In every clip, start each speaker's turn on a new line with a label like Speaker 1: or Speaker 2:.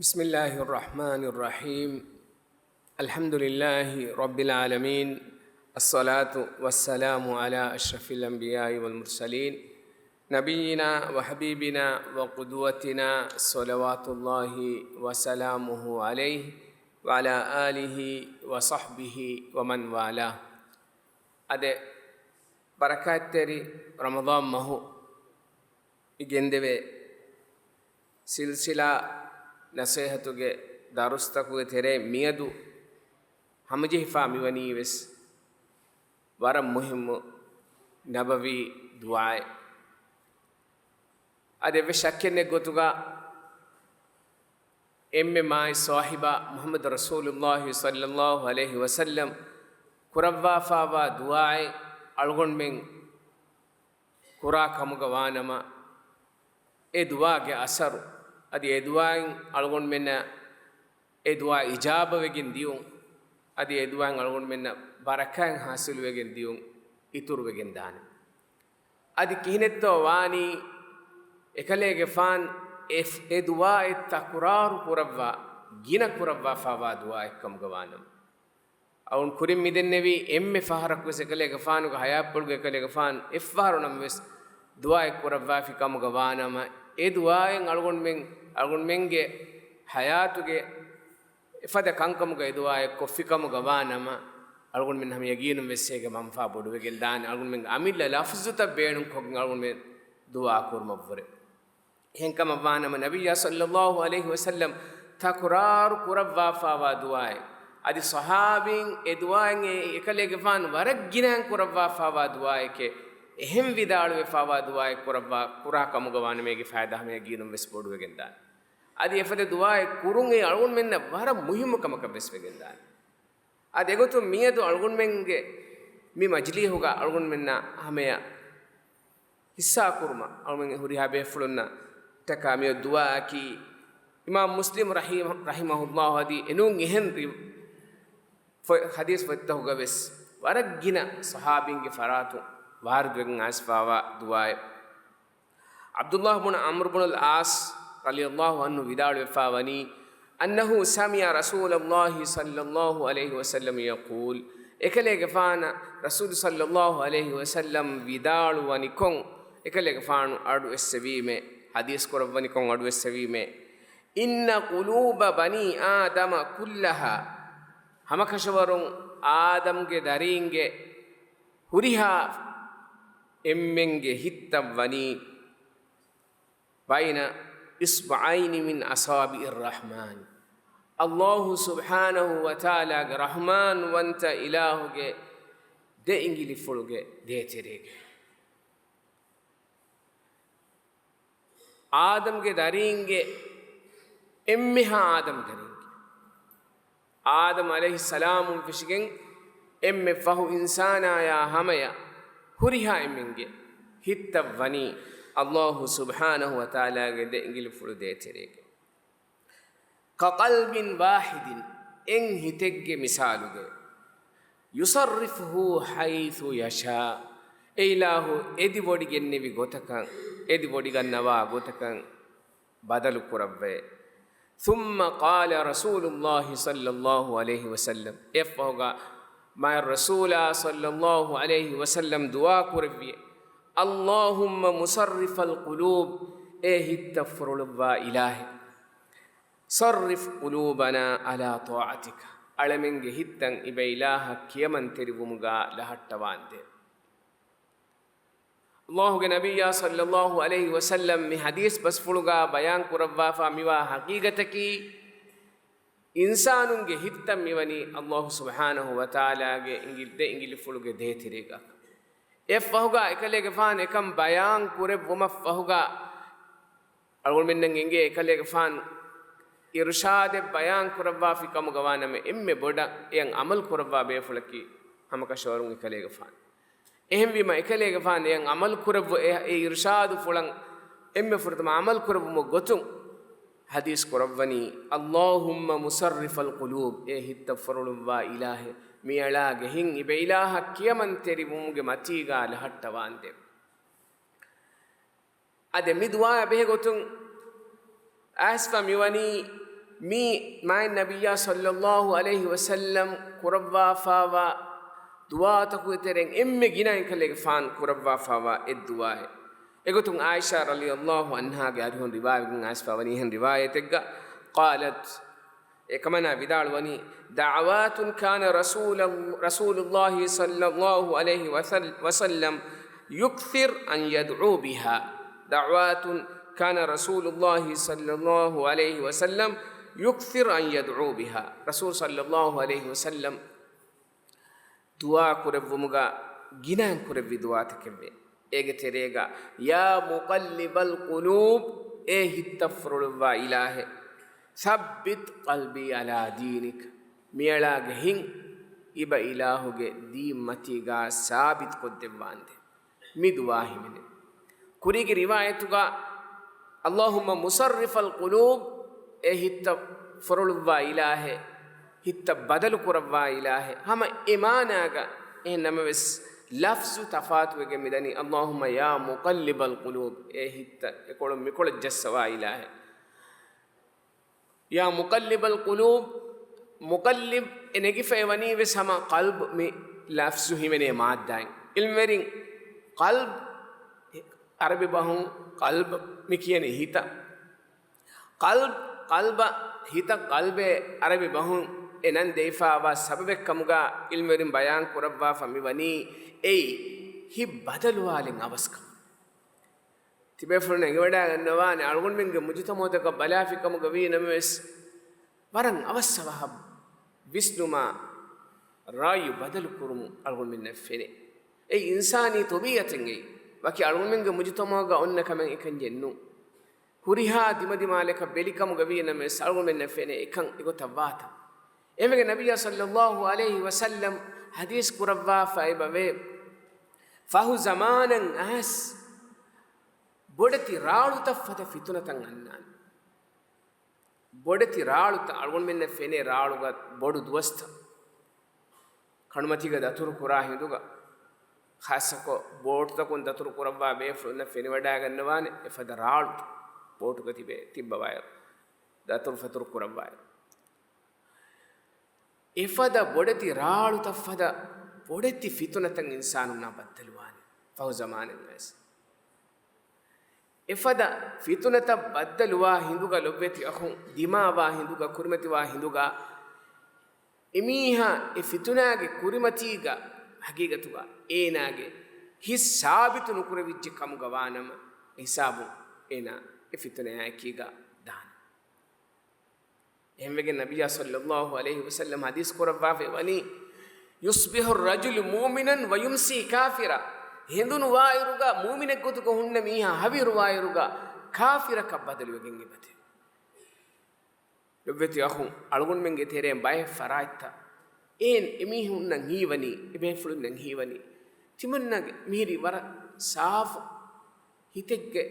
Speaker 1: بسم الله الرحمن الرحيم الحمد لله رب العالمين الصلاة والسلام على أشرف الأنبياء والمرسلين نبينا وحبيبنا وقدوتنا صلوات الله وسلامه عليه وعلى آله وصحبه ومن والاه أدي بركات تري رمضان مهو إجندبه سلسلة ನಸೇಹತುಗೆ ದಾರುಸ್ತಕುಗೆ ತೆರೆ ಮಿಯದು ಹಮಜಿಹಿಫಾ ಮಿವನೀವೆಸ್ ವರ ಮುಹಿಮ್ಮು ನಬವಿ ದುಆಯ್ ಅದೆವೆ ಶಕ್ಯನೆ ಗೊತ್ತುಗ ಎಮ್ಮೆ ಮಾಯ್ ಸಾಹಿಬ ಮುಹಮ್ಮದ್ ರಸೂಲುಲ್ಲಾಹಿ ಸಲ್ಲಲ್ಲಾಹು ಅಲೈಹಿ ವಸಲ್ಲಂ ಕುರವ್ವಾ ಫಾವಾ ದುಆಯ್ ಅಳ್ಗೊಂಡ್ಮೆಂಗ್ ಕುರಾ ಕಮುಗ ವಾನಮ ಎ ದುಆಗೆ ಅಸರು ಅದು ಎದುವಾಂಗ್ ಅಳ್ಗೊಂಡು ಮೆನ್ನ ಎದುವಾ ಇಜಾಬವೆಗಿನ ದಿಯು ಅದು ಎದುವಾಂಗ್ ಅಳ್ಗೊಂಡು ಮೆನ್ನ ಬರಕಾಂಗ್ ಹಾಸಿಲುವೆಗಿನ ದಿಯು ಇತುರುವೆಗಿನ ದಾನ ಅದಕ್ಕೆ ಹಿನೆತ್ತೋ ವಾನಿ ಎಕಲೆಗೆ ಫಾನ್ ಎದುವಾ ಎತ್ತ ಕುರಾರು ಕುರವ್ವ ಗಿನ ಕುರವ್ವ ಫಾವಾ ದುವಾ ಎಕ್ಕಮ್ಗವಾನಂ ಅವನು ಕುರಿಮ್ಮಿದೆನ್ನೆವಿ ಎಮ್ಮೆ ಫಹರಕ್ಕು ಎಕಲೆಗೆ ಫಾನುಗ ಹಯಾಪ್ಪುಳ್ಗೆ ಎಕಲೆಗೆ ಫಾನ್ ಎಫ್ಫಾರು ನಮ್ವೆಸ್ ದುವಾ ಎಕ್ಕುರವ್ವ ಫಿ ಕಮ್ಗವಾನಮ ಎದುವಾಯಂಗ್ ಅಳ್ಗೊಂಡ್ಮೆಂಗೆ ಹಯಾತುಗೆ ಎಫದ ಕಂಕಮುಗ ಎದುವಾಯ ಕೊಫಿಕಮುಗ ವಾನಮ ಅಳ್ಗೊಂಡ್ಮೆನ್ ಹಮ ಯಗೀನು ವೆಸ್ಸೆಗೆ ಮಂಫಾ ಬೊಡುವೆಗೆಲ್ ದಾನ ಅಳ್ಗೊಂಡ್ಮೆಂಗೆ ಅಮಿಲ್ಲ ಲಫ್ಜುತ ಬೇಣು ಹೋಗಿ ಅಳ್ಗೊಂಡ್ಮೆನ್ ದುವಾ ಕೂರ್ಮವ್ವರೆ ಹೆಂಕಮ ವಾನಮ ನಬಿಯ ಸಲ್ಲಲ್ಲಾಹು ಅಲೈಹಿ ವಸಲ್ಲಂ ತಕುರಾರು ಕುರವ್ವಾ ಫಾವಾ ದುವಾಯ್ ಅದು ಸಹಾಬಿಂಗ್ ಎದುವಾಯಂಗೆ ಎಕಲೆಗೆ ಫಾನ್ ವರಗ್ಗಿನಂಗ್ ಕುರವ್ವಾ ಫಾವಾ ದುವಾಯಕ್ಕೆ එහෙම් විදාළුවේ ෆාවා දුවාය කුරබ්වා කුරා කමුගවාන මේගේ ෆායදා මේ ගිනුම් වෙස් බොඩුවගෙන් දාන අද එෆද දුවාය කුරුන්ගේ අලුන් මෙන්න වර මුහිම කමක වෙස් වෙගෙන් දාන අද එගොතු මියදු අලුන් මෙන්ගේ මි මජ්ලි හුගා අලුන් මෙන්න හැමය හිස්සා කුරුම අලුන් මෙන් හුරිහා බෙෆුලුන්න තකා මිය දුවා කි ඉමාම් මුස්ලිම් රහිමහුල්ලාහ් හදි එනුන් එහෙන් හදීස් ෆත්තහුගා වෙස් වරග්ගින සහාබින්ගේ ෆරාතු वारद्वेगं आसफावा दुआए अब्दुल्लाह बिन अम्र बिन अल-आस रलियल्लाहु अन्हु विदाल वफावनी अन्नहु समिया रसूलुल्लाह सल्लल्लाहु अलैहि वसल्लम यक़ूल एकले गफाना रसूल सल्लल्लाहु अलैहि वसल्लम विदाल वनिकों एकले गफानु अडु एसवी में हदीस को रवनिकों अडु एसवी में इन्न क़ुलूब बनी आदम कुल्लहा हमकशवरुं आदम के दरिंगे हुरिहा ಎಮ್ಮೆಂಗೆ ಹಿತ್ತವ್ವನಿ ಬೈನ ಇಸ್ಬಐನಿ ಮಿನ್ ಅಸಾಬಿ ರಹಮಾನ್ ಅಲ್ಲಾಹು ಸುಬ್ಹಾನಹು ವತಾಲಾಗೆ ರಹಮಾನ್ ವಂತ ಇಲಾಹುಗೆ ದೆ ಇಂಗಿಲಿ ಫುಳುಗೆ ದೇ ತೆರೆಗೆ ಆದಮ್ಗೆ ದರಿಂಗೆ ಎಮ್ಮೆಹ ಆದಮ್ ದರಿಂಗೆ ಆದಮ್ ಅಲೈಹಿ ಸಲಾಮು ಫಿಶಿಗೆಂ ಎಮ್ಮೆ ಫಹು ಇನ್ಸಾನಾಯ ಹಮಯ ಹುರಿಹಾ ಎಮ್ಮೆಂಗೆ ಹಿತ್ತವ್ವನಿ ಅಲ್ಲಾಹು ಸುಬ್ಹಾನಹು ವತಾಲಾಗೆ ದೆ ಇಂಗಿಲಿ ಫುಳು ದೇ ತೆರೆಗೆ ಕಲ್ಬಿನ್ ವಾಹಿದಿನ್ ಎಂಗ್ ಹಿತೆಗ್ಗೆ ಮಿಸಾಲುಗೆ ಯುಸರ್ರಿಫುಹು ಹೈಥು ಯಶಾ ಇಲಾಹು ಎದಿ ಬೊಡಿಗೆನ್ನೆವಿ ಗೊತಕಂ ಎದಿ ಬೊಡಿಗನ್ನವಾ ಗೊತಕಂ ಬದಲು ಕುರವ್ವೆ ಥುಮ್ಮ ಕಾಲ ರಸೂಲುಲ್ಲಾಹಿ ಸಲ್ಲಲ್ಲಾಹು ಅಲೈಹಿ ವಸಲ್ಲಂ ಎಫ್ಫಹುಗ ما الرسول صلى الله عليه وسلم دعاء كربي اللهم مصرف القلوب التفرل إله صرف قلوبنا على طاعتك على من جهتن إبا إله كيمن تربمغا لهتواند الله نبي صلى الله عليه وسلم من حديث بس فلغا بيان كربا فاموا حقيقتك ಇನ್ಸಾನುಂಗೆ ಹಿತ್ತಂ ಇವನಿ ಅಲ್ಲಾಹು ಸುಬ್ಹಾನಹು ವತಾಲಾಗೆ ಇಂಗಿಲ್ ಫುಳುಗೆ ದೇ ತಿರಿಗ ಎಫ್ ಫಹುಗ ಎಕಲೆಗೆ ಫಾನ್ ಎಕಂ ಬಯಾನ್ ಕುರೆ ವುಮ ಫಹುಗ ಅಳ್ಗೊಳ್ ಮಿನ್ನಂಗೆ ಇಂಗೆ ಎಕಲೆಗೆ ಫಾನ್ ಇರ್ಷಾದೆ ಬಯಾನ್ ಕುರವ್ವಾ ಫಿ ಕಮುಗವಾನಮೆ ಎಮ್ಮೆ ಬೊಡ ಯಂ ಅಮಲ್ ಕುರವ್ವಾ ಬೇಫುಳಕಿ ಹಮಕ ಶೋರುಂಗೆ ಎಕಲೆಗೆ ಫಾನ್ ಎಹಂ ವಿಮ ಎಕಲೆಗೆ ಫಾನ್ ಯಂ ಅಮಲ್ ಕುರವ್ವ ಎ ಇರ್ಷಾದು ಫುಳಂ ಎಮ್ಮೆ ಫುರ್ತಮ ಅಮಲ್ ಕುರವ್ವ ಗೊತ್ತು ಹದೀಸ್ ಕೊರವ್ವನಿ ಅಲ್ಲಾಹುಮ್ಮ ಮುಸರ್ರಿಫಲ್ ಕುಲೂಬ್ ಎ ಹಿತ್ತ ಫರುಳುವ್ವಾ ಇಲಾಹೆ ಮಿಯಳಾಗೆ ಹಿಂಗ್ ಇಬೆ ಇಲಾಹ ಕಿಯಮಂತೆರಿ ಮುಮ್ಗೆ ಮತೀಗ ಲಹಟ್ಟವಾಂದೆ ade midwa behe gotun asfa miwani mi mai nabiyya sallallahu alaihi wasallam kurabwa fawa du'a ta ku tereng emme gina inkale fan kurabwa fawa ed du'a egotun aisha radhiyallahu anha ge adhon riwayat gun asfawani hen riwayat egga qalat ekamana vidalwani da'awatun kana rasulullah sallallahu alaihi wasallam yukthir an yad'u biha da'awatun kana rasulullah sallallahu alaihi wasallam yukthir an yad'u biha rasul sallallahu alaihi wasallam du'a kurevumuga ginan kurevi du'a tekebe ege terega ya muqallibal qulub e hittafrulwa ilahe sabbit qalbi ala dinik miyalage hin iba ilahuge di matiga sabit koddevande mi du'a himene kurige riwayetuga allahumma musarrifal qulub e hittafrulwa ilahe hitta badal kurawwa ilahe hama imanaga e namaves lafzu tafatuge midani allahumma ya muqallibal qulub e hitta e kolom mikol jassawa ilahe ya muqallibal qulub muqallib enegi fewani ve sama qalb mi lafzu himene maaddain ilmerin qalb arabi bahun qalb mi kiyane hita qalba hita qalbe arabi bahun enan deifawa sababek kamuga ilmerin bayan kurabwa famiwani ei hi badalwalen avaskam tibe furne ngewada gannawane algon menge mujtamodaka balafi kamuga wi names waran avassawa visnuma rayu badal kurum algon minne fene ei insani tobiyaten ei waki algon menge mujtamoga onna kamen ikan jennu kuriha dimadimaaleka belikamuga wi names algon minne fene ikan igotawata emege nabiyya sallallahu alaihi wasallam hadis kurabwa faibave fahu zamanan as bodati raaluta fata fitunatan annan bodati raaluta algon menne fene raaluga bodu duwasta kanmatiga daturu kura hinduga khasako botu kon daturu kurabwa be fulna fene wada gannawane efada raaluta botu gatibe tibbawaya daturu fatur kurabwa efada bodati raaluta fada bodati fitunatan insanuna baddaluwani fahu zamanan as efada fitunata baddaluwa hinduga lobbeti akhun dimawa hinduga kurmatiwa hinduga emiha e fitunage kurimatiga hagigatuga enage his sabitu nukuravijje kamuga wanama hisabu ena e fitunaya kiga dan emege nabiyya sallallahu alaihi wasallam hadis kurabwa fe wani yusbihu ar-rajulu mu'minan wa yumsi kafira hindunu wairuga mu'mine gotuko hunna miha haviru wairuga kafira ka badaluwegen ibate lobbeti akhun algun menge tere bay faraita en emi hunna hiwani ibe fulun hiwani timannage mihiri wara saaf hitegge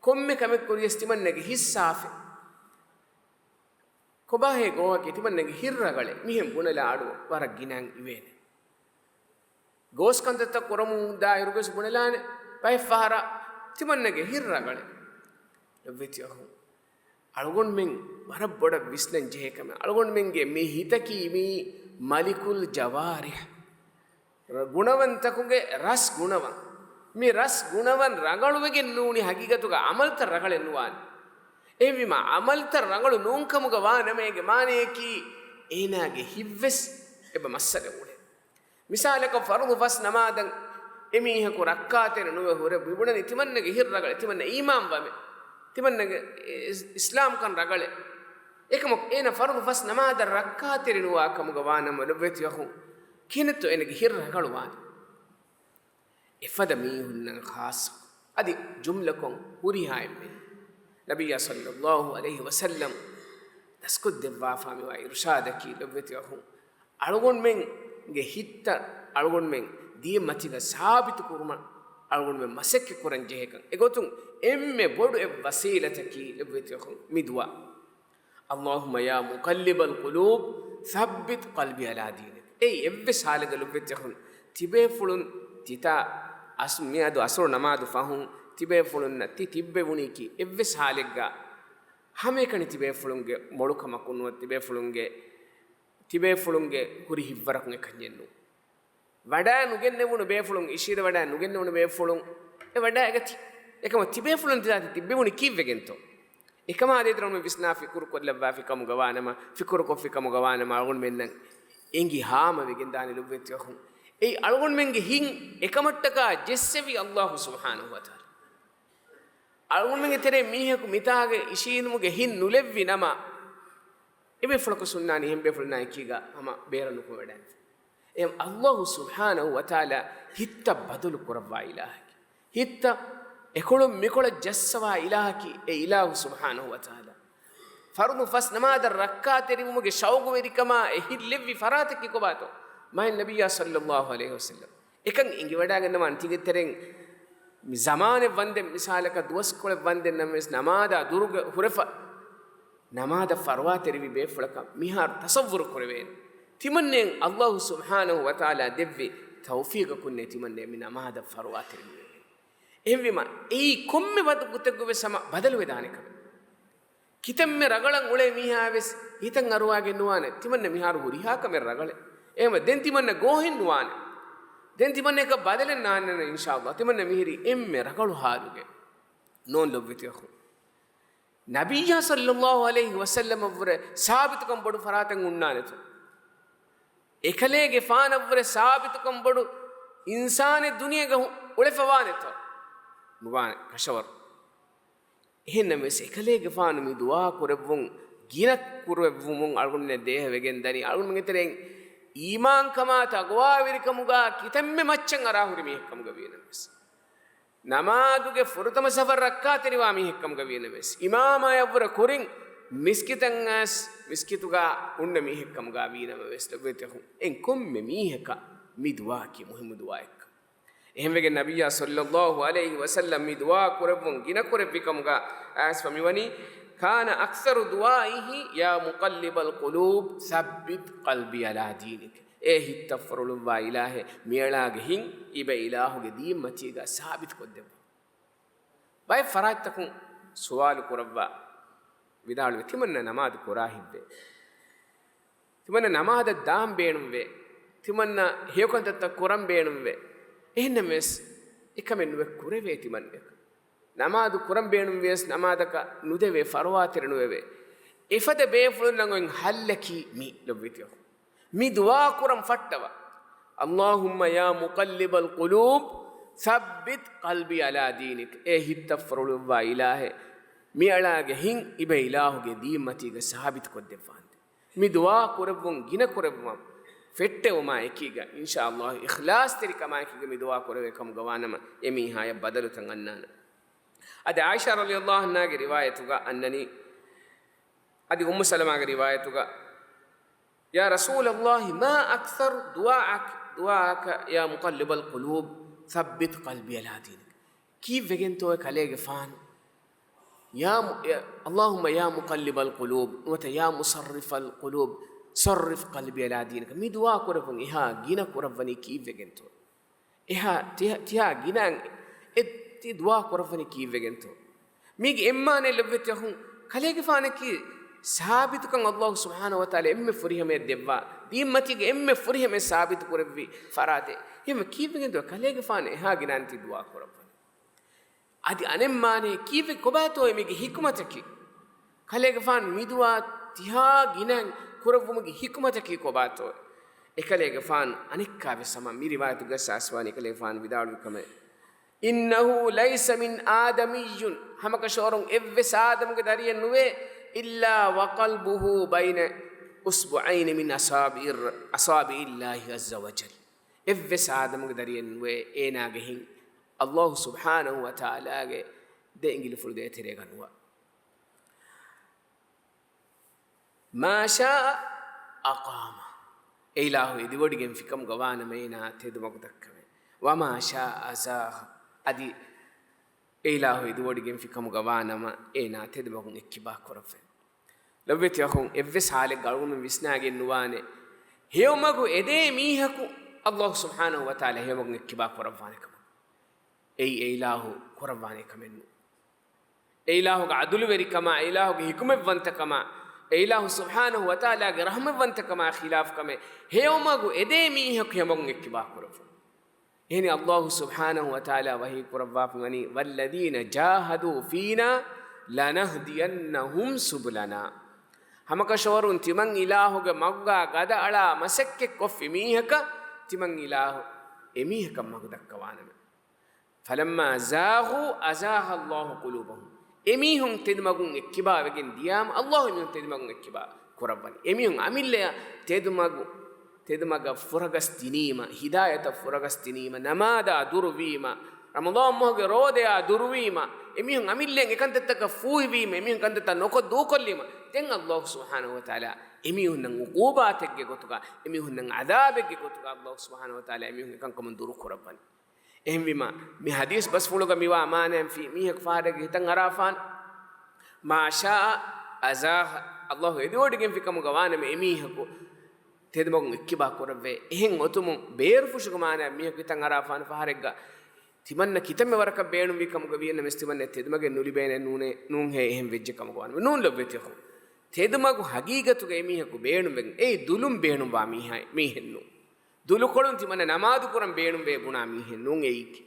Speaker 1: komme kame kuriyes timannage hissafe kobahe gowa ke timannage hirragale mihem bunala adu wara ginan iwene goskandata koramu dairuges bunalane bay fahara timannage hirragale lobbeti ahu algon men wara boda visnan jehekame algon menge me hitaki mi malikul jawarih gunavantakuge ras gunavan me ras gunavan ragaluwege nuni hagigatuga amalta ragale nuwan evima amalta ragalu nunkamuga wanamege maneki enage hivves eba massale ule misalaka fardu fas namadan emiha ku rakkaten nuwe hore bibunani timannage hirragale timanne imam wame timannage islam kan ragale ekamo ena fardu fas namadan rakkaten nuwa kamuga wanama lobbeti yahu kinetto enage hirragalu wan ifada mihunnan khas adi jumlakon huriha emme nabiyya sallallahu alaihi wasallam daskud devwa fami wa irshadaki lobbeti yahu algon men ge hitta algon men die matiga sabitu kurma algon men masekke kuran jehekan egotun emme bodu e wasilataki lobbeti yahu midwa allahumma ya muqallibal qulub thabbit qalbi ala dinik ei evve salaga lobbeti yahu tibe fulun tita asmiadu asro namadu fahun tibe fulun natti tibbe buniki evve salegga hame kani tibe fulunge molukama kunwa tibe fulunge huri hivvarakun ekanyennu wada nugenne wunu be fulun ishira wada nugenne wunu be fulun e wada egati ekama tibe fulun tidati tibbe wunu kivvegento ekama ade drum visna fikuru kollava fikamu gawanama fikuru ko fikamu gawanama algun mennan engi haama vegendani lubvetti khum ei algun menge hin ekamattaka jessevi Allah subhanahu wa taala algun menge tere miheku mitage ishinumuge hin nulevvi nama ebe fulako sunnani hembe fulna ekiga ama beranu ko wedan em Allah subhanahu wa taala hitta badulu kurwa ilahaki hitta ekolum mikola jassawa ilahaki e ilahu subhanahu wa taala fardu fas namada rak'ateri muge shaugu verikama e hillevvi farataki ko bato mai nabiyya sallallahu alaihi wasallam ekan ingi wadaganna man tigeteren mi zamane vande misalaka duwas kole vande names namada durga hurefa namada farwateri vi befulaka mihar tasawwur korven timannen Allah subhanahu wa taala devvi tawfiq kunne timanne mi namada farwateri evvima ei komme wadu gutegove sama badalu vedaneka kitemme ragalan ule mihaves hitan aruwage nuwane timanne miharu huriha kame ragale ehma den timanne gohin nuwane den timanne ka badalen naanne inshallah timanne mihiri emme ragalu haruge non lobviti khu nabiyya sallallahu alaihi wasallam avre sabit kam bodu faratan unnane to ekalege faan avre sabit kam bodu insane duniya ga ule fawane to nuwane kashawar එහෙනම් මේ එකලේගේ ෆාන මේ දුආ කරවුන් ගිනක් කරවුන් අල්ගොන්නේ දේහ වෙගෙන් දනි අල්ගොන් මෙතරෙන් ඊමාන් කමා තගවා විරිකමුගා කිතෙම්මෙ මච්චන් අරාහුරි මේකමුග වේනමස් නමාදුගේ ෆුරතම සෆර් රක්කා තෙරිවා මේකමුග වේනමස් ඉමාමා යවර කුරින් මිස්කිතන් ඇස් මිස්කිතුගා උන්න මේකමුගා වේනමස් ලබෙතහු එන් කොම්මෙ මේක මේ දුආ කි මුහිමු දුආ එක ehmege nabiyya sallallahu alaihi wasallam mi dua kurevun gina kurevikamuga as famiwani kana aktharu duaihi ya muqallibal qulub thabbit qalbi ala dinik hittafrulu wa ilahe miyalage hin ibe ilahuge dimmatiga sabit koddev bay faratakun suwal kurawwa vidalu timanna namaz kurahibbe timanna namaz dam beenumve timanna heyokantatta kuram beenumve ehnames ikamenuwe kureve timanneka namadu kuram beenum ves namadaka nudeve farwatirnuwe ifade beefulun nangoin hallaki mi lobvitiyo mi dua kuram fattawa allahumma ya muqallibal qulub thabbit qalbi ala dinik hittafrulu wa ilahe mi alage hin ibe ilahuge dimmatiga sabit koddevande mi dua kurevun gina kurevum fetteuma ekiga inshallah ikhlas terikama ekiga mi dua korave kam gawanama emi haya badalu tan annana ade aisha radhiyallahu anha ge riwayatuga annani adi ummu salama ge riwayatuga ya rasulullah ma akthar du'aak ya muqallibal qulub thabbit qalbi ala dinik ki vegento e kalege fan ya allahumma ya muqallibal qulub wa ya musarrifal qulub sarrif qalbi ala dinika mi dua korafun eha gina koravani kivegento eha tiha ginan etti dua koravani kivegento mig emmane levvet yahun kalege fane ki sabit kan Allah subhanahu wa taala emme furihame devva dimmati ge emme furihame sabit koravvi farade hem kivegento kalege fane eha ginanti dua koravani adi anemmane kive kobato emige hikmataki kalege fane mi dua tiha ginan kuravumuge hikmataki ko bato ekalege fan anikka be sama mi riwayatu ga saswani ekalege fan vidalu kame innahu laysa min adamiyyun hamaka shorun evve sadamuge dariyen nuwe illa wa qalbuhu bayna usbu'ain min asabi illahi azza wa jalla evve sadamuge dariyen nuwe enage hin Allah subhanahu wa ta'ala ge de ingil fulde tere ganwa ma shaa aqama ilahu idiwodigen fikam gawana meina tedumaku dakkame wa ma shaa azah adi ilahu idiwodigen fikam gawana ma ena tedumaku ekkiba korafe lobeti akhun evves hale galunu visnage nuwane heyomagu ede mihaku Allah subhanahu wa ta'ala heyomagu ekkiba korawane kam ei ilahu korawane kamennu إلهك عدل وركما إلهك حكمة وانتكما إله سبحانه وتعالى رحمة وانتكما خلاف كما هيوماغو إدمي هك يمون إكبا كرف هني الله سبحانه وتعالى وهي كربا فمني والذين جاهدوا فينا لنهدينهم سبلنا همك شورون تمن إلهك مغا غدا على مسك كف ميهك تمن إله إميهك مغدك وانا فلما زاغوا أزاغ الله قلوبهم إميهم تدمغون إكبا وجن ديام الله إميهم تدمغون إكبا كرباني إميهم أميلة تدمغ فرغس تنيما هداية فرغس تنيما نمادا درويما رمضان مهج روديا درويما إميهم أميلة كنت تكفوه بيما إميهم كنت تنوكد دوكليما تين الله سبحانه وتعالى إميهم نعقوباتك جوتوكا إميهم نعذابك جوتوكا الله سبحانه وتعالى إميهم كان كمن درو كرباني إهم بما مي حديث بس فلوكا ميوا أمانة في ميهك فارق هتن عرفان ما شاء أزاه الله يدور دين في كم جوانا ميهكو تدمغن إكبا كوربه إهم أتوم بيرفوش كمانا ميهك هتن عرفان فارقا تمنى كتم ورك بينهم في كم جوينا مستمنى تدمغن نولي بين نون هي إهم بيجي كم جوانا نون لبيتيخو تدمغو حقيقة تجي ميهكو بينهم بين أي دولم بينهم باميها ميهنو දුලු කොළුන් තිමන්න නමාදු කරන් බේණුම් වේ බුණා මීහෙන් නුන් එයිකි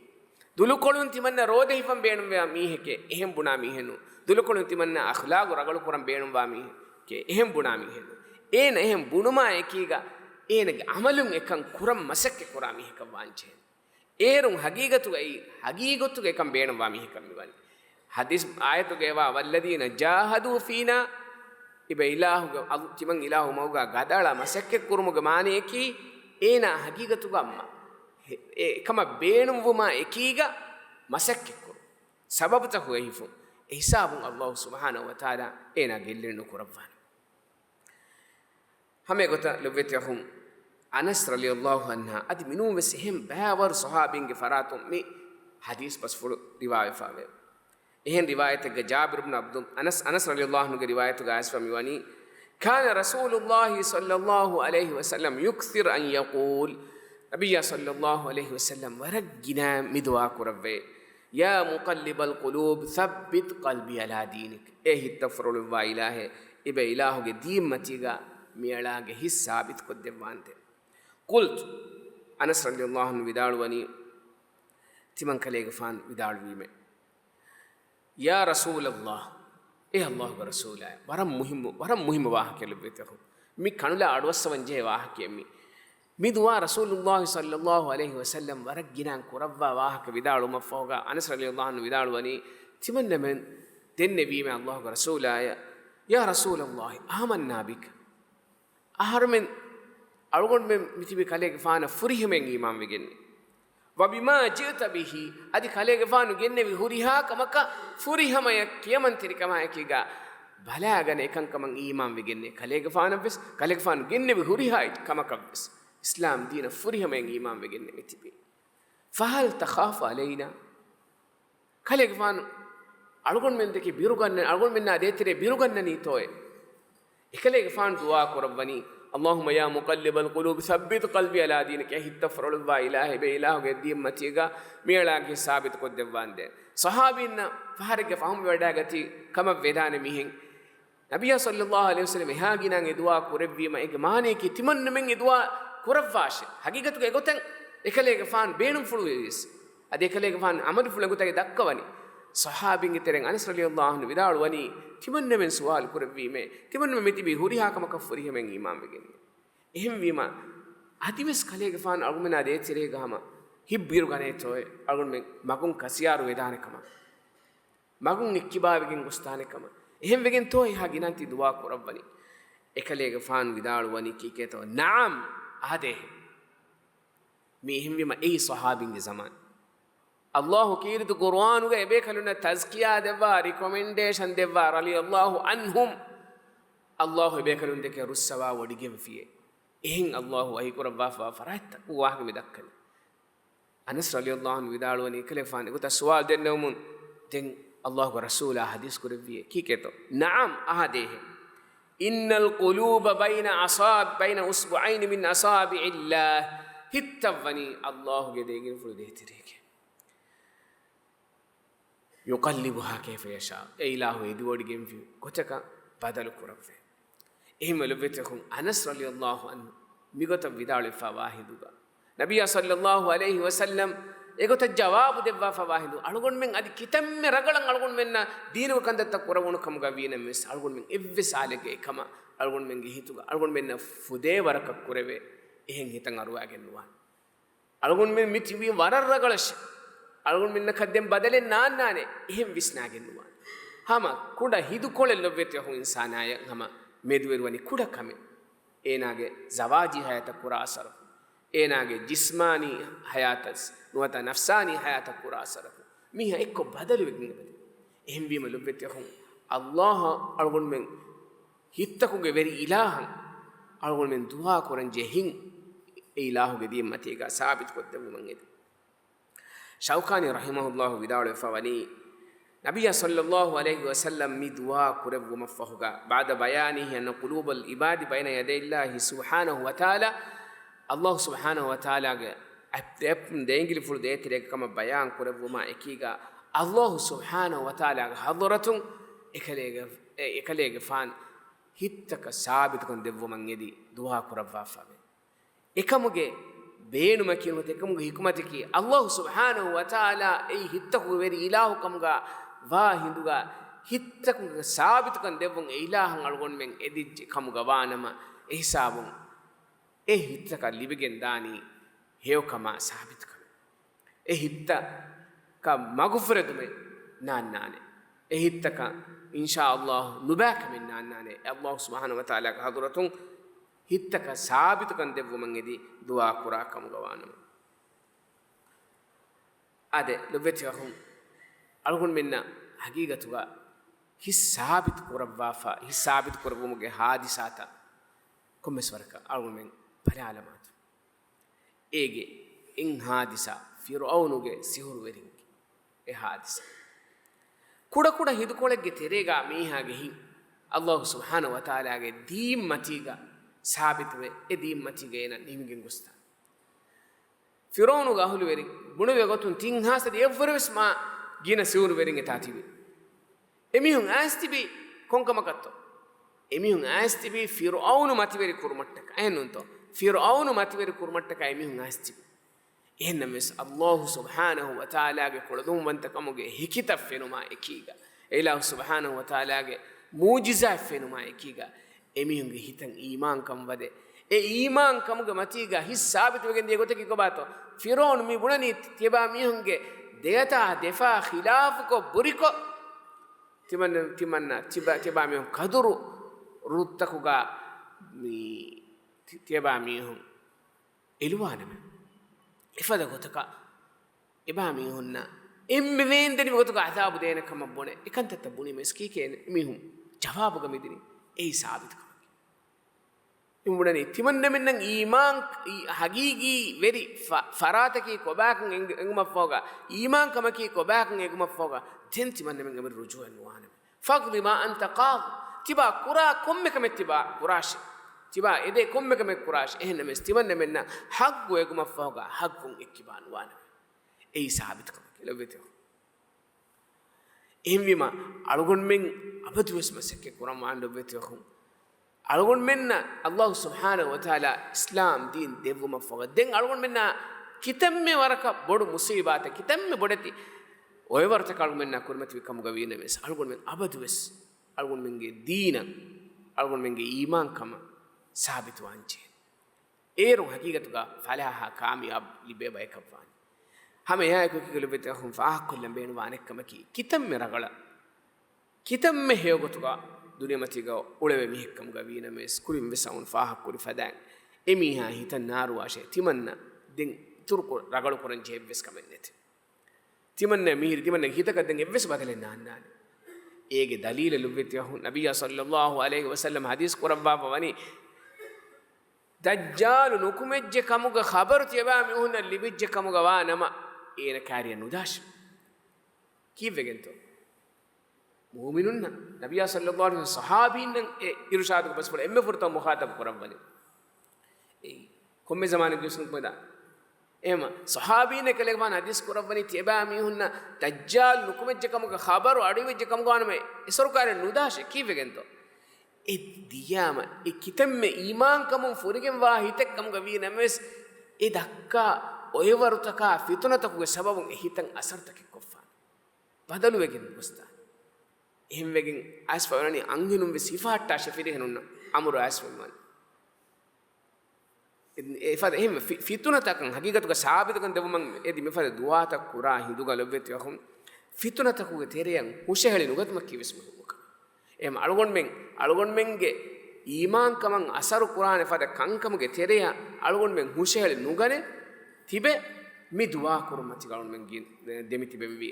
Speaker 1: දුලු කොළුන් තිමන්න රෝදෙ හිපම් බේණුම් වේ මීහෙකේ එහෙම් බුණා මීහෙනු දුලු කොළුන් තිමන්න අඛලාගු රගලු කරන් බේණුම් වා මීහෙකේ එහෙම් බුණා මීහෙනු ඒන එහෙම් බුණුමා එකීගා ඒනගේ අමලුන් එකන් කුරම් මසක්කේ කුරා මීහෙක වාංචේ ඒරුන් හගීගතුගේ එකන් බේණුම් වා මීහෙක මිවනි හදිස් ආයතුගේ වා වල්ලදීන ජාහදු ෆීනා ඉබ ඉලාහුගේ තිමන් ඉලාහු මවුගා ගදාලා මසක්කේ කුරුමුගේ මානේකී ඒනා හගීගතු ගම්මා එකම බේණුම් වුමා එකීගා මසක්කෙකු සබබත හුයිෆු හිසාබුන් අල්ලාහ් සුබ්හානහු වතාලා ඒනා ගෙල්ලෙන්නු කුරබ්වාන හැම ගොත ලොවෙතහුම් අනස් රලියල්ලාහු අන්හා අදි මිනුම් වෙසෙහිම් බෑවර් සහාබින්ගේ ෆරාතුම් මේ හදීස් බස් ෆුල් රිවාය ෆාවේ එහෙන් රිවායතක ජාබිර් ඉබ්න අබ්දුල් අනස් රලියල්ලාහු අන්හුගේ රිවායතක ආස්ෆමි වනි كان رسول الله صلى الله عليه وسلم يكثر أن يقول نبي صلى الله عليه وسلم ورجنا مدواك ربي يا مقلب القلوب ثبت قلبي على دينك إيه التفرل وإله إبا إله دين متيغا ميلاغ هي ثابت قد وانت قلت أنس رضي الله عنه ودار وني تمن كليغ فان ودار ويمه يا رسول الله إيه الله ورسوله ورم مهم واحد كلبته مي كانوا لا أدوس وانجه واحد كيمي مي دوا رسول الله صلى الله عليه وسلم ورجنا كربا واحد كبدارو مفوقا أنس رضي الله عنه بدارو وني تمنى من النبي مع الله ورسوله يا رسول الله آمنا بك أهرمن أرغون من متبي كليك فانا فريه من إمام بجني وبما جئت به أدي كليك فانو جنة بهوريها كمكا فريه ما يكيمن تري كما يكيجا بلا أجن إكان كمان إمام بجنة كليك فانو بس كليك فانو جنة بهوريها كمكا بس إسلام دين فريه من إمام بجنة متبي فهل تخاف علينا كليك فانو أرغون من دكي بيروغان أرغون من نادي تري بيروغان نيتوي إكليك فان دعاء كرباني اللهم يا مقلب القلوب ثبت قلبي على دينك يا تفرل الله إله بإله قديم متيجا ميلاك ثابت قدام وانده صحابينا فهرج فهم وداعتي كم بدان ميهن نبي صلى الله عليه وسلم هاجينا دعاء كربي ما إجماني كي تمن من دعاء كربواش حقيقة كيقولن إكليك فان بينهم فلويس أدي إكليك فان عمل فلان قلت دكواني صحابين ترين أنس رضي الله عنه بدار وني تمن من سؤال كربي ما تمن من متي بهوريها كم كفريه من إمام بجني إهم بيما أديمس كليك فان أرغمنا ده تريه كهما هبير غني توي أرغم من ماكون كسيار ويدانه كما ماكون نكبا بجن غستانه كما إهم بجن توي هاجينا تي دعاء كربني إكليك فان بدار وني كي كتو نعم هذا ميهم بيما أي صحابين زمان الله كيرد القرآن وجايبك لنا تزكية دبا recommendation دبا رلي الله عنهم الله يبيك لنا ذكر السوا وديجم فيه إن الله وهي كربا فرات واحد مدكن أنس رلي الله عنه ودار وني كلفان قلت السؤال دنيومون دين الله ورسوله حديث كربيه كي كتو نعم أهده إن القلوب بين أصبعين من أصابع الله هتفني الله جديجن فرده تريك يقلبها كيف يشاء إله يدور جنفي كتك بدل كرفه إهم لبتهم أنس رضي الله عنه ميقت بدال فواهدوغا نبي صلى الله عليه وسلم إيقت الجواب دبا فواهدو ألغون من أدي كتم رغلن ألغون من دينو كندت قرون كمغا بينا مس ألغون من إفس عليك كما ألغون من جهتوغا ألغون من فدي ورك كوربه إهن هتن أرواجن نوان ألغون من متوي ورر رغلش ألغون من كدم بدل نانانه إهم وسناجن نوان هما كودا هيدو كول لبته هو إنسانايا هما مدوروني كودا كمي ඒනාගේ زواجي حياة كورا أثر ඒනාගේ جسماني حياتس نوتا نفساني حياة كورا أثر ميها إكو بدل وجنة بدل إهم بيما لبته الله ألغون من هيتكوغي وري إله ألغون من دعاء كورن جهين إله قديم متيغا ثابت قدم من يد شوكاني رحمه الله بداول فواني نبي صلى الله عليه وسلم مدعاء كرب ومفهوغا بعد بيانه أن قلوب العباد بين يدي الله سبحانه وتعالى الله سبحانه وتعالى أبدأ دينجل فل ديتريك كما بيان كرب وما إكيغا الله سبحانه وتعالى حضرة إكليغ فان هتك ثابت كن دبو من يدي دعاء كرب وفاوي إكمغي بينو مكينو تكمغي حكمتكي الله سبحانه وتعالى أي هتك وري إله كمغا واهندوغا هتك ثابت كن دبو إله ألغون من إدي كمغا وانما إحسابون إيه هتك لبجن داني هيو كما ثابت كن إيه هتك كمغفرة من نانانه إيه هتك إن شاء الله نباك من نانانه الله سبحانه وتعالى حضرتون هتك ثابت كن دبو من إدي دعاء كرا كمغا وانما أده لبتيهم ألغون منا حقيقتها هي ثابت كرب وافا هي ثابت كرب ومجه حادثاتا كم سوركا ألغون من بري علامات إيجي إن حادثة فرعونوجه سيهور ورينك إيه حادثة كودا كودا هيدو كولك تريجا ميها جهين الله سبحانه وتعالى جه ديم متيجا ثابت و ديم متيجا ينا نيمجن غستا فرعونوجه أهل ورين بنو يقطون تين هاسد يفرس ما جينا سيهور ورينك تاتيبي එමිහුන් ආස්තිබි කොංකමකත්තෝ එමිහුන් ආස්තිබි ෆිරഔන මතිවරි කුරුමට්ටක එන්නොන්තෝ ෆිරෞන මතිවරි කුරුමට්ටක එමිහුන් ආස්තිබි එන්නමස් අල්ලාහ් සුබ්හානහු වතාලාගේ කොළදුම් වන්තකමුගේ හිකිත ෆෙනුමා එකීගා එලාහ් සුබ්හානහු වතාලාගේ මූජිසා ෆෙනුමා එකීගා එමිහුන්ගේ හිතන් ඊමාන් කම් වදේ ඒ ඊමාන් කමුගේ මතිගා හිස් සාබිත වෙගෙන් දිය ගොතකි කොබාතෝ ෆිරෞන මි බුණනි තිබා මිහුන්ගේ දෙයතා දෙෆා ඛිලාෆකෝ බුරිකෝ timanna tiba mi kaduru ruttakuga mi tiba mi hon eluwaname ifada gotaka iba mi honna imme wendeni gotaka azabu dena kam bone ikanta tabuni meski ken mi hon jawabu ga midini ei sabit ka imbunani timanna mennan iman hagigi veri farataki kobakun enguma foga iman kamaki kobakun enguma foga تنتي من قبل رجوع النوانم فقد ما أنت قاض تبا كرا كم كم تبا كراش تبا إذا كم كم كراش إحنا مستمن منا حق ويقوم فوقا حق إكبان وانم أي ثابت كم لو بيته إهم بما ألغون من أبد واسمه سكة كرام وان لو بيته ألغون منا الله سبحانه وتعالى إسلام دين ديفو مفوقا دين ألغون منا كتم وركا بڑو مصيبات كتم بڑتي ويورت قالوا منا كرمت بكم قوينا مس ألقون من أبد وس ألقون من دينا ألقون من إيمان كما ثابت وانجه إيرو حقيقة تقى فلها كامياب لبيبا يكفان هم يأكل كل بيتهم فأكل لبين وانك كما كتم مرغلا كتم مهيو تقى دنيا متيجا أولى بميك كم قوينا مس كل مسون فأكل فدان إميها هي النار واشة تمنى دين تركو رغلو كورن جيب بس كمان نت تمنى مير تمنى هيتا كدن يبس بدل نان إيه دليل لبيته النبي صلى الله عليه وسلم حديث قربا فواني دجال نكمج كموغ خبر تيبا ميهن اللي بيج كموغ وانما إيه كاريا نداش كيف بيجنتو مؤمنون النبي صلى الله عليه وسلم صحابين إرشادك بس فلا إما فرتا مخاطب قرباني إيه كم زمان يجلسون كذا එහෙම සහාබීන කලේගාන හදිස් කුරබ්බනි තියබා මිහුන්න දජ්ජාල් නුකුමෙජ්ජකමක خبر අඩිවෙජ්ජකම ගානමේ ඉසරුකාර නුදාෂ කීවෙගෙන්තෝ ඒ දියාම ඒ කිතෙම්මේ ඊමාන් කමුන් ෆුරිගෙන් වා හිතෙක්කම ගවී නැමෙස් ඒ දක්කා ඔය වරුතකා ෆිතුනතකුගේ සබබුන් හිතන් අසර්තක කොෆා බදලු වෙගෙන් මුස්තා එහෙම වෙගෙන් අස්ෆවනි අංගිනුම් වෙ සිෆාට්ටා ෂෆිරි හනුන්න අමුරු අස්ෆමන් එෆද එහෙම ෆිතුනතකන් හගීගතුක සාබිතකන් දෙවමන් එදි මෙෆද දුආතක් කුරා හිදුග ලොබ්වෙත් යහුම් ෆිතුනතකුගේ තෙරියන් හුෂහෙලි නුගත්ම කිවිස්ම මුක එහෙම අලුගොන් මෙන්ගේ ඊමාන් කමන් අසරු කුරාන එෆද කංකමගේ තෙරිය අලුගොන් මෙන් හුෂහෙලි නුගනේ තිබෙ මි දුආ කුරුමති ගලොන් මෙන් ගින් දෙමිති බෙවි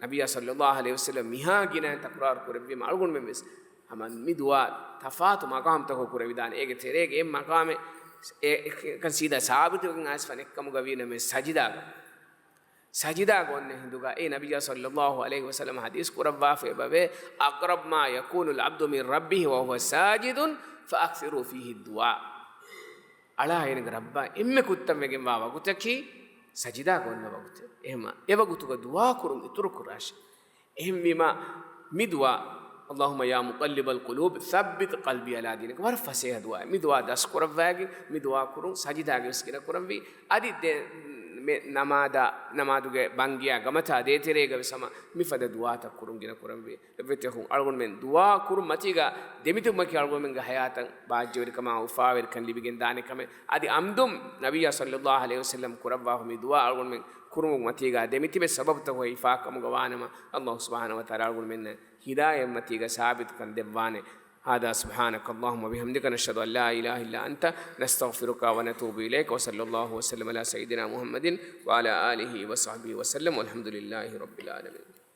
Speaker 1: නබිය සල්ලල්ලාහු අලයිහි වසල්ලම් මිහා ගින තකුරාර කුරබ්බි අලුගොන් මෙන් මෙස් හමන් මි දුආ තෆාතු මකාම් තක කුර විදාන ඒගේ තෙරේගේ එම් මකාමේ kan sida saabitukin asfan ekkamu gawina me sajida gonne hinduga e nabiyya sallallahu alaihi wasallam hadis kurabba fe babe aqrab ma yakunu al abdu min rabbih wa huwa sajidun fa akthiru fihi du'a ala ene rabba imme kuttam wegen wa wagutaki sajida gonne wagut ehma e wagutuga du'a kurun ituru kurash ehm bima midwa اللهم يا مقلب القلوب ثبت قلبي على دينك ورفسه دعاء مدعاء داس كرواغي مدعاء كرون سجداغي اسكنا كرمبي ادي نمادوගේ බංගියා ගමතා දේතිරේග සම මිෆද දුආත කුරුන් ගින කුරම්බි ලෙවෙතහුන් අල්ගොන් මෙන් දුආ කුරු මතිගා දෙමිතු මකි අල්ගොන් මෙන් ගහයාතන් බාජ්ජවරි කම උෆාවර් කන් ලිබිගෙන් දානේ කම আদি අම්දුම් නබියා සල්ලල්ලාහු අලයිහි වසල්ලම් කුරබ්වාහු මි දුආ අල්ගොන් මෙන් කුරුන් මතිගා දෙමිති බෙ සබබ තෝ ඉෆා කම ගවානම අල්ලාහ් සුබ්හානහු වතාලා අල්ගොන් මෙන් හිදායම් මතිගා සාබිත් කන් දෙවානේ هذا سبحانك اللهم وبحمدك نشهد أن لا إله إلا أنت نستغفرك ونتوب إليك وصلى الله وسلم على سيدنا محمد وعلى آله وصحبه وسلم والحمد لله رب العالمين.